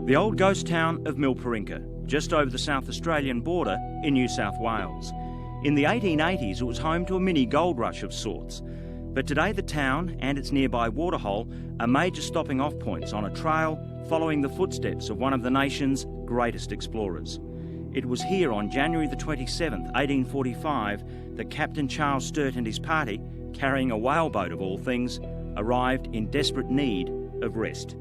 The old ghost town of Milparinka, just over the South Australian border in New South Wales. In the 1880s, it was home to a mini gold rush of sorts. But today the town and its nearby waterhole are major stopping off points on a trail following the footsteps of one of the nation's greatest explorers. It was here on January the 27th, 1845, that Captain Charles Sturt and his party, carrying a whaleboat of all things, arrived in desperate need of rest.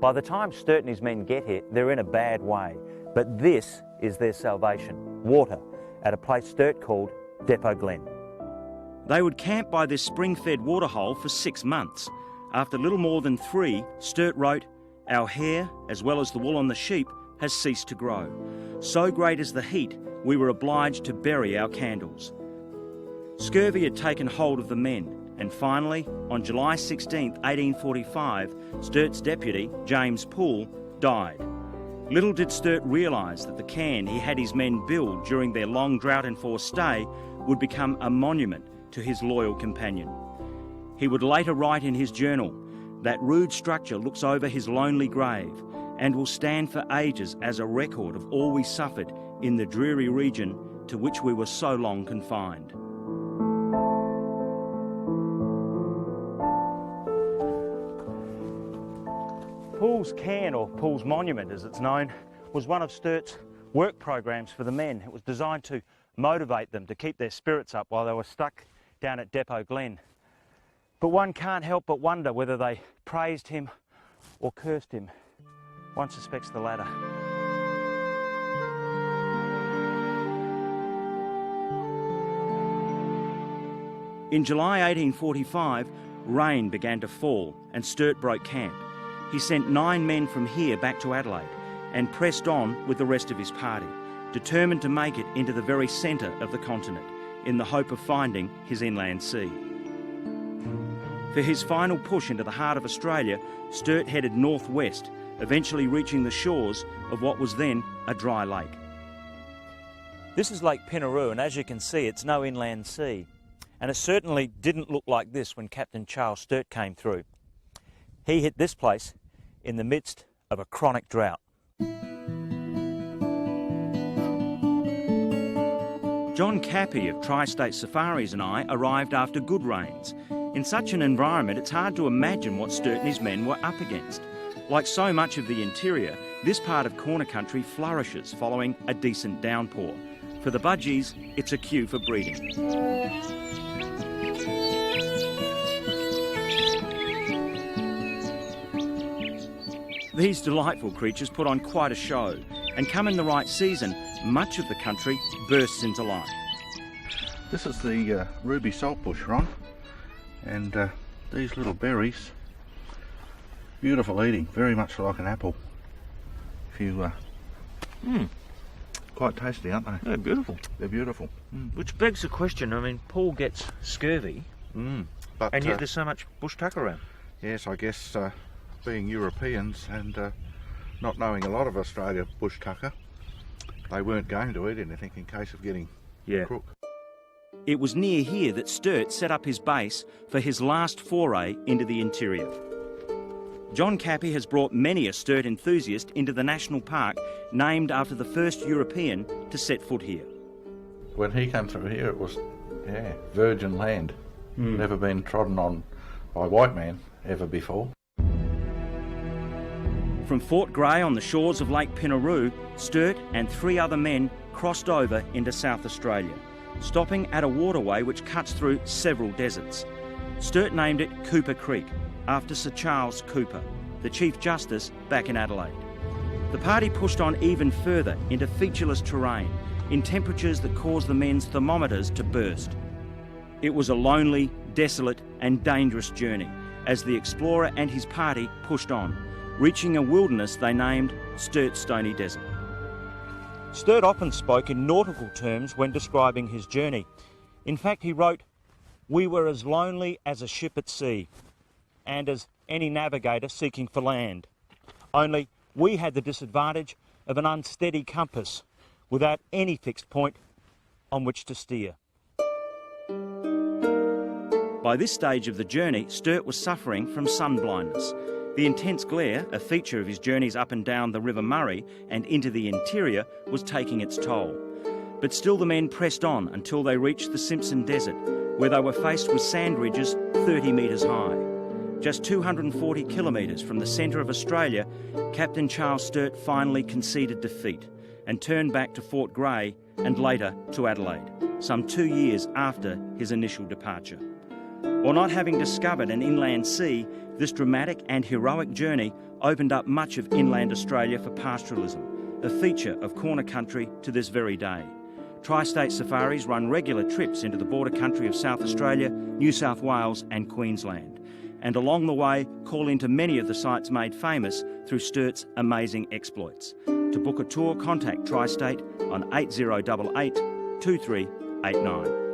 By the time Sturt and his men get here, they're in a bad way. But this is their salvation, water, at a place Sturt called Depot Glen. They would camp by this spring-fed waterhole for 6 months. After little more than 3, Sturt wrote, "Our hair, as well as the wool on the sheep, has ceased to grow. So great is the heat, we were obliged to bury our candles." Scurvy had taken hold of the men, and finally, on July 16, 1845, Sturt's deputy, James Poole, died. Little did Sturt realise that the cairn he had his men build during their long drought-enforced stay would become a monument to his loyal companion. He would later write in his journal, "That rude structure looks over his lonely grave and will stand for ages as a record of all we suffered in the dreary region to which we were so long confined." Poole's cairn, or Poole's monument as it's known, was one of Sturt's work programs for the men. It was designed to motivate them, to keep their spirits up while they were stuck down at Depot Glen. But one can't help but wonder whether they praised him or cursed him. One suspects the latter. In July 1845, rain began to fall and Sturt broke camp. He sent 9 men from here back to Adelaide and pressed on with the rest of his party, determined to make it into the very centre of the continent in the hope of finding his inland sea. For his final push into the heart of Australia, Sturt headed northwest, eventually reaching the shores of what was then a dry lake. This is Lake Pinaroo, and as you can see, it's no inland sea. And it certainly didn't look like this when Captain Charles Sturt came through. He hit this place in the midst of a chronic drought. John Cappy of Tri-State Safaris and I arrived after good rains. In such an environment, it's hard to imagine what Sturt and his men were up against. Like so much of the interior, this part of corner country flourishes following a decent downpour. For the budgies, it's a cue for breeding. These delightful creatures put on quite a show, and come in the right season, much of the country bursts into life. This is the ruby saltbush, Ron, and these little berries, beautiful eating, very much like an apple. If you, quite tasty, aren't they? They're beautiful. They're beautiful. Which begs the question, I mean, Paul gets scurvy, But, and yet there's so much bush tucker around. Yes, I guess being Europeans and not knowing a lot of Australia bush tucker, they weren't going to eat anything in case of getting crook. It was near here that Sturt set up his base for his last foray into the interior. John Cappy has brought many a Sturt enthusiast into the national park named after the first European to set foot here. When he came through here, it was, virgin land. Never been trodden on by white man ever before. From Fort Grey on the shores of Lake Pinaroo, Sturt and 3 other men crossed over into South Australia, stopping at a waterway which cuts through several deserts. Sturt named it Cooper Creek, after Sir Charles Cooper, the Chief Justice back in Adelaide. The party pushed on even further into featureless terrain, in temperatures that caused the men's thermometers to burst. It was a lonely, desolate and dangerous journey as the explorer and his party pushed on, reaching a wilderness they named Sturt's Stony Desert. Sturt often spoke in nautical terms when describing his journey. In fact, he wrote, "We were as lonely as a ship at sea, and as any navigator seeking for land. Only we had the disadvantage of an unsteady compass, without any fixed point on which to steer." By this stage of the journey, Sturt was suffering from sun blindness. The intense glare, a feature of his journeys up and down the River Murray and into the interior, was taking its toll. But still the men pressed on until they reached the Simpson Desert, where they were faced with sand ridges 30 metres high. Just 240 kilometres from the centre of Australia, Captain Charles Sturt finally conceded defeat and turned back to Fort Grey and later to Adelaide, some 2 years after his initial departure. Or not having discovered an inland sea, this dramatic and heroic journey opened up much of inland Australia for pastoralism, a feature of corner country to this very day. Tri-state safaris run regular trips into the border country of South Australia, New South Wales and Queensland, and along the way call into many of the sites made famous through Sturt's amazing exploits. To book a tour, contact Tri-State on 8088 2389.